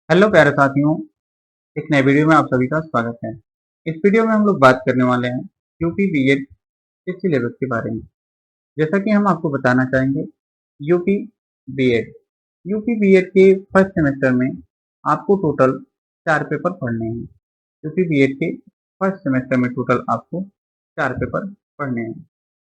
Hello प्यारे साथियों, एक नए वीडियो में आप सभी का स्वागत है। इस वीडियो में हम लोग बात करने वाले हैं यूपी बीएड के सिलेबस के बारे में। जैसा कि हम आपको बताना चाहेंगे, यूपी बीएड यूपी बीएड के फर्स्ट सेमेस्टर में आपको टोटल 4 पेपर पढ़ने हैं। यूपी बीएड के फर्स्ट सेमेस्टर में टोटल आपको 4 पेपर पढ़ने हैं।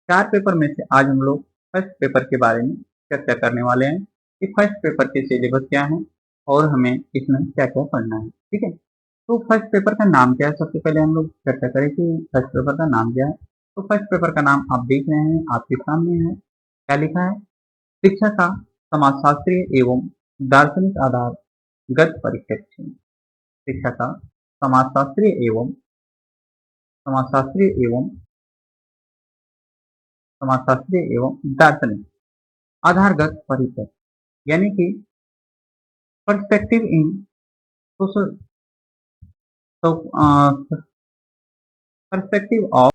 4 पेपर में से आज हम लोग फर्स्ट पेपर के बारे में चर्चा करने वाले हैं कि फर्स्ट पेपर के सिलेबस क्या है और हमें इसमें क्या क्या पढ़ना है। ठीक है, तो फर्स्ट पेपर का नाम क्या है, सबसे पहले हम लोग चर्चा करें कि फर्स्ट पेपर का नाम क्या है। तो फर्स्ट पेपर का नाम आप देख रहे हैं, आपके सामने है। क्या लिखा है? शिक्षा का समाजशास्त्रीय एवं दार्शनिक आधार गत परिप्रेक्ष्य। शिक्षा का समाजशास्त्रीय एवं समाजशास्त्रीय एवं समाजशास्त्रीय एवं दार्शनिक आधारगत परिप्रेक्ष्य, यानी कि perspective in social perspective of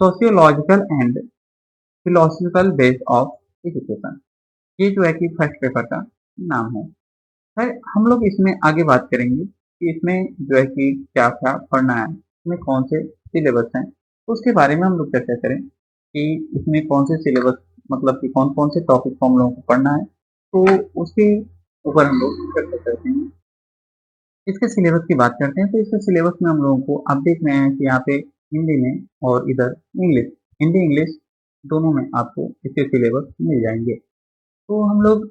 sociological and philosophical base of education. ये जो है कि फर्स्ट पेपर का नाम है। फिर हम लोग इसमें आगे बात करेंगे कि इसमें जो है कि क्या क्या पढ़ना है, इसमें कौन से सिलेबस हैं, तो उसके बारे में हम लोग चर्चा करें कि इसमें कौन से सिलेबस, मतलब कि कौन कौन से टॉपिक को हम लोगों को पढ़ना है, तो उसके ऊपर हम लोग चर्चा करते हैं। इसके सिलेबस की बात करते हैं तो इसके सिलेबस में हम लोगों को आप देख रहे हैं कि यहाँ पे हिंदी में और इधर इंग्लिश, हिंदी इंग्लिश दोनों में आपको इसके सिलेबस मिल जाएंगे। तो हम लोग,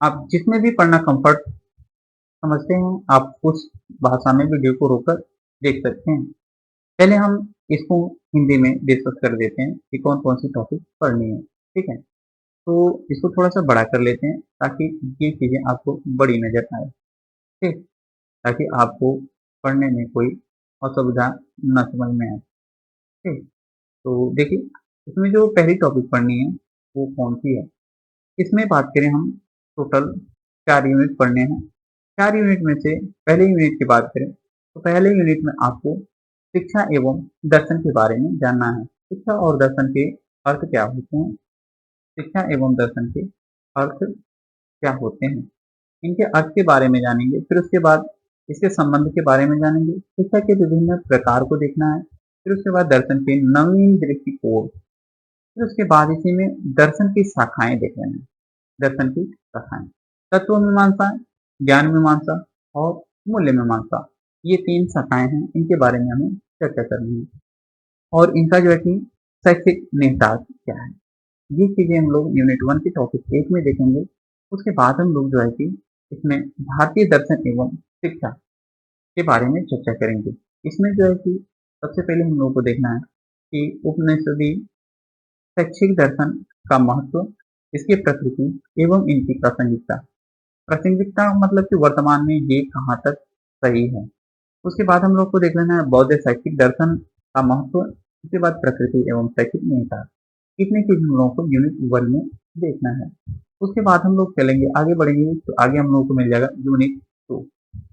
आप जिसमें भी पढ़ना कंफर्ट समझते हैं, आप उस भाषा में वीडियो को रोककर देख सकते हैं। पहले हम इसको हिंदी में डिस्कस कर देते हैं कि कौन कौन सी टॉपिक पढ़नी है। ठीक है, तो इसको थोड़ा सा बड़ा कर लेते हैं ताकि ये चीज़ें आपको बड़ी नजर आए। ठीक, ताकि आपको पढ़ने में कोई असुविधा न समझ में आए। ठीक, तो देखिए, इसमें जो पहली टॉपिक पढ़नी है वो कौन सी है। इसमें बात करें हम, टोटल 4 यूनिट पढ़ने हैं। 4 यूनिट में से पहले यूनिट की बात करें तो पहले यूनिट में आपको शिक्षा एवं दर्शन के बारे में जानना है। शिक्षा और दर्शन के अर्थ क्या होते हैं, शिक्षा एवं दर्शन के अर्थ क्या होते हैं, इनके अर्थ के बारे में जानेंगे। फिर उसके बाद इसके संबंध के बारे में जानेंगे। शिक्षा के विभिन्न प्रकार को देखना है। फिर उसके बाद दर्शन के नवीन दृष्टिकोण। फिर उसके बाद इसी में दर्शन की शाखाएं देख लेना है। दर्शन की शाखाएं, तत्व मीमांसा, ज्ञान मीमांसा और मूल्य मीमांसा, ये 3 शाखाएं हैं। इनके बारे में हमें चर्चा करनी है और इनका जो है कि शैक्षिक निहितार्थ क्या है, ये चीजें हम लोग यूनिट 1 के टॉपिक 1 में देखेंगे। उसके बाद हम लोग जो है कि इसमें भारतीय दर्शन एवं शिक्षा के बारे में चर्चा करेंगे। इसमें जो है कि सबसे पहले हम लोग को देखना है कि उपनिषदीय शैक्षिक दर्शन का महत्व, इसकी प्रकृति एवं इनकी प्रासंगिकता। प्रासंगिकता मतलब कि वर्तमान में ये कहाँ तक सही है। उसके बाद हम लोग को देख लेना है बौद्ध शैक्षिक दर्शन का महत्व। उसके बाद प्रकृति एवं शैक्षिक निहितार्थ। इतनी चीज हम लोगों को यूनिट 1 में देखना है। उसके बाद हम लोग चलेंगे, आगे बढ़ेंगे तो आगे हम लोगों को मिल जाएगा यूनिट 2,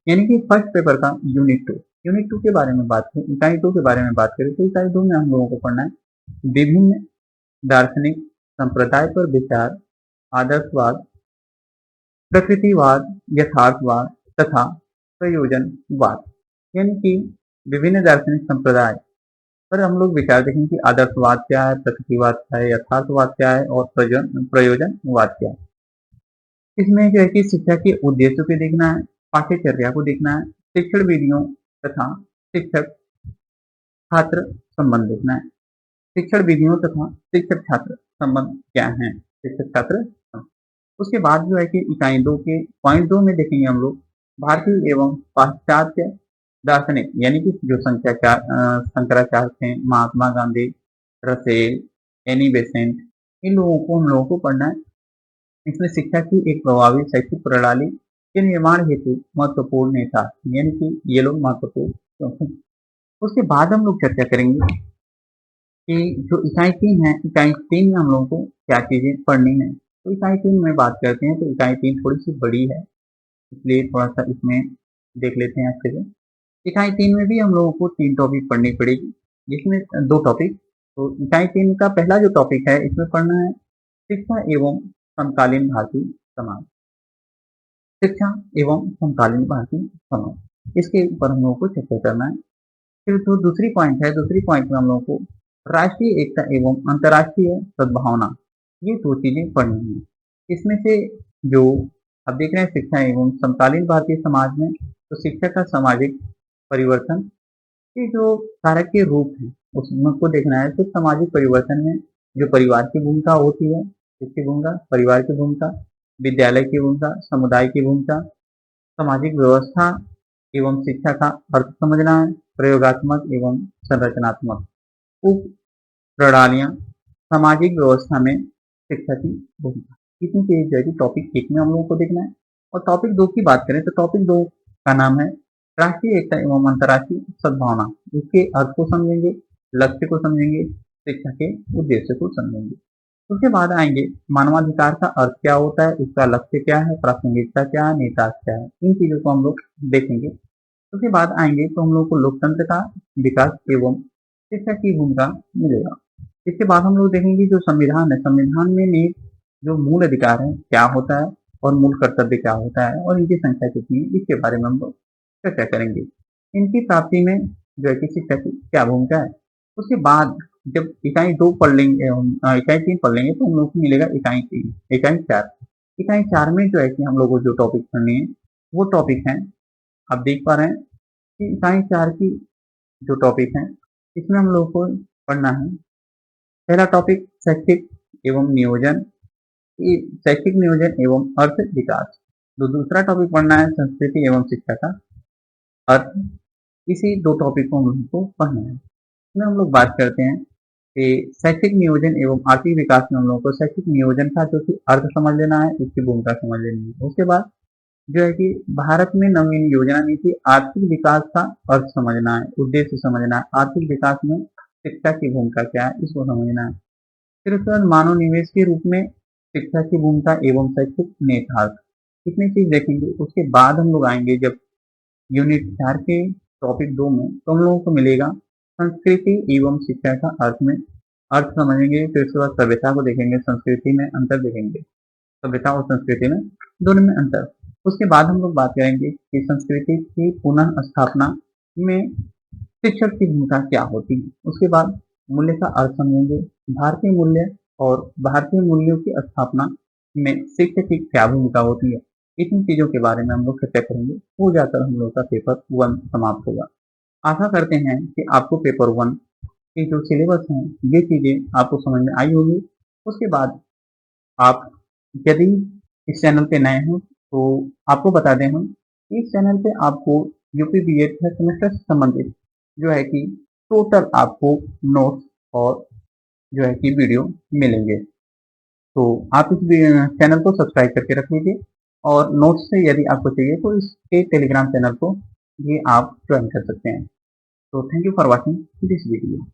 यानी कि फर्स्ट पेपर का यूनिट 2। यूनिट 2 के बारे में बात करें, इकाई 2 के बारे में बात करें तो इकाई 2 में हम लोगों को पढ़ना है विभिन्न दार्शनिक संप्रदाय पर विचार, आदर्शवाद, प्रकृतिवाद, यथार्थवाद तथा प्रयोजनवाद। यानी कि विभिन्न दार्शनिक संप्रदाय पर हम लोग विचार देखेंगे कि आदर्शवाद क्या है, प्रकृतिवाद क्या है, यथार्थवाद क्या है और प्रयोजनवाद क्या है। इसमें जो है कि शिक्षा के उद्देश्यों को देखना है, पाठ्यचर्या को देखना है, शिक्षण विधियों तथा शिक्षक छात्र संबंध देखना है। शिक्षण विधियों तथा शिक्षक छात्र संबंध क्या है, शिक्षक छात्र संबंध। उसके बाद जो है कि इकाई 2 के पॉइंट 2 में देखेंगे हम लोग भारतीय एवं पाश्चात्य दार्शनिक, यानी कि जो शंकराचार्य थे, Mahatma Gandhi, Russell, Annie Besant, इन लोगों को हम लोगों को पढ़ना है। इसमें शिक्षा की एक प्रभावी शैक्षिक प्रणाली के निर्माण हेतु महत्वपूर्ण नेता, यानी कि ये लोग महत्वपूर्ण क्यों हैं। उसके बाद हम लोग चर्चा करेंगे कि जो इकाई 3 है, इकाई 3 में हम लोगों को क्या चीजें पढ़नी है। तो इकाई 3 में बात करते हैं तो इकाई 3 थोड़ी सी बड़ी है, इसलिए थोड़ा सा इसमें देख लेते हैं अच्छे से। इकाई 3 में भी हम लोगों को 3 टॉपिक पढ़नी पड़ेगी, जिसमें 2 टॉपिक। तो इकाई 3 का पहला जो टॉपिक है, इसमें पढ़ना है शिक्षा एवं समकालीन भारतीय समाज। शिक्षा एवं समकालीन भारतीय समाज, इसके ऊपर हम लोगों को चर्चा करना है। फिर जो दूसरी पॉइंट है, दूसरी पॉइंट में हम लोगों को राष्ट्रीय एकता एवं अंतर्राष्ट्रीय सद्भावना, ये दो चीजें पढ़नी है। इसमें से जो आप देख रहे हैं शिक्षा एवं समकालीन भारतीय समाज में, तो शिक्षा का सामाजिक परिवर्तन, ये जो कारक के रूप है उसको देखना है। सिर्फ सामाजिक परिवर्तन में जो परिवार की भूमिका होती है, किसकी भूमिका, परिवार की भूमिका, विद्यालय की भूमिका, समुदाय की भूमिका, सामाजिक व्यवस्था एवं शिक्षा का अर्थ समझना है, प्रयोगात्मक एवं संरचनात्मक उप प्रणालियां, सामाजिक व्यवस्था में शिक्षा की भूमिका, इतनी चीज जो है टॉपिक एक में हम लोगों को देखना है। और टॉपिक दो की बात करें तो टॉपिक दो का नाम है राष्ट्रीय एकता एवं अंतर्राष्ट्रीय सद्भावना। इसके अर्थ को समझेंगे, लक्ष्य को समझेंगे, शिक्षा के उद्देश्य को समझेंगे। उसके बाद आएंगे मानवाधिकार का अर्थ क्या होता है, इसका लक्ष्य क्या है, प्रासंगिकता क्या है, निहितार्थ क्या है, इन चीजों को हम लोग देखेंगे। उसके बाद आएंगे तो हम लोग को लोकतंत्र का विकास एवं शिक्षा की भूमिका मिलेगा। इसके बाद हम लोग देखेंगे जो संविधान है, संविधान में जो मूल अधिकार है क्या होता है और मूल कर्तव्य क्या होता है और इनकी संख्या कितनी है, इसके बारे में हम लोग चर्चा करेंगे। इनकी प्राप्ति में जो है कि शिक्षा की क्या भूमिका है। उसके बाद जब इकाई 2 पढ़ लेंगे, इकाई 3 पढ़ लेंगे तो हम लोग को मिलेगा इकाई 3, इकाई 4। इकाई 4 में जो है कि हम लोग को जो टॉपिक पढ़ने हैं वो टॉपिक है, आप देख पा रहे हैं कि इकाई 4 की जो टॉपिक है इसमें हम लोग को पढ़ना है। पहला टॉपिक शैक्षिक एवं नियोजन, शैक्षिक नियोजन एवं अर्थ विकास। तो दूसरा टॉपिक पढ़ना है संस्कृति एवं शिक्षा का अर्थ। इसी दो टॉपिक को हम लोग को पढ़ना है। इसमें हम लोग बात करते हैं कि शैक्षिक नियोजन एवं आर्थिक विकास में हम लोग को शैक्षिक नियोजन का जो कि अर्थ समझ लेना है, इसकी भूमिका समझ लेनी है। उसके बाद जो है कि भारत में नवीन योजना नीति आर्थिक विकास का अर्थ समझना है, उद्देश्य समझना है, आर्थिक विकास में शिक्षा की भूमिका क्या है, इसको समझना है। फिर उसके बाद मानव निवेश के रूप में शिक्षा की भूमिका एवं शैक्षिक निहितार्थ, इतनी चीज देखेंगे। उसके बाद हम लोग आएंगे जब यूनिट 4 के टॉपिक 2 में, तो हम लोगों को मिलेगा संस्कृति एवं शिक्षा का अर्थ में अर्थ समझेंगे। फिर उसके बाद सभ्यता को देखेंगे, संस्कृति में अंतर देखेंगे, सभ्यता और संस्कृति में दोनों में अंतर। उसके बाद हम लोग बात करेंगे कि संस्कृति की पुनः स्थापना में शिक्षक की भूमिका क्या होती है। उसके बाद मूल्य का अर्थ समझेंगे, भारतीय मूल्य और भारतीय मूल्यों की स्थापना में शिक्षक की क्या भूमिका होती है। इतनी चीजों के बारे में हम लोग चर्चा करेंगे। हो जाकर हम लोग का पेपर 1 समाप्त होगा। आशा करते हैं कि आपको पेपर 1 के जो सिलेबस हैं ये चीजें आपको समझ में आई होगी। उसके बाद आप यदि इस चैनल पे नए हैं तो आपको बता दें हम इस चैनल पे आपको यूपी बीएड का सेमेस्टर से संबंधित जो है कि टोटल आपको नोट्स और जो है कि वीडियो मिलेंगे। तो आप इस चैनल को सब्सक्राइब करके रख लीजिए और नोट्स से यदि आपको चाहिए तो इसके टेलीग्राम चैनल को ये आप ज्वाइन कर सकते हैं। तो thank you for watching this video.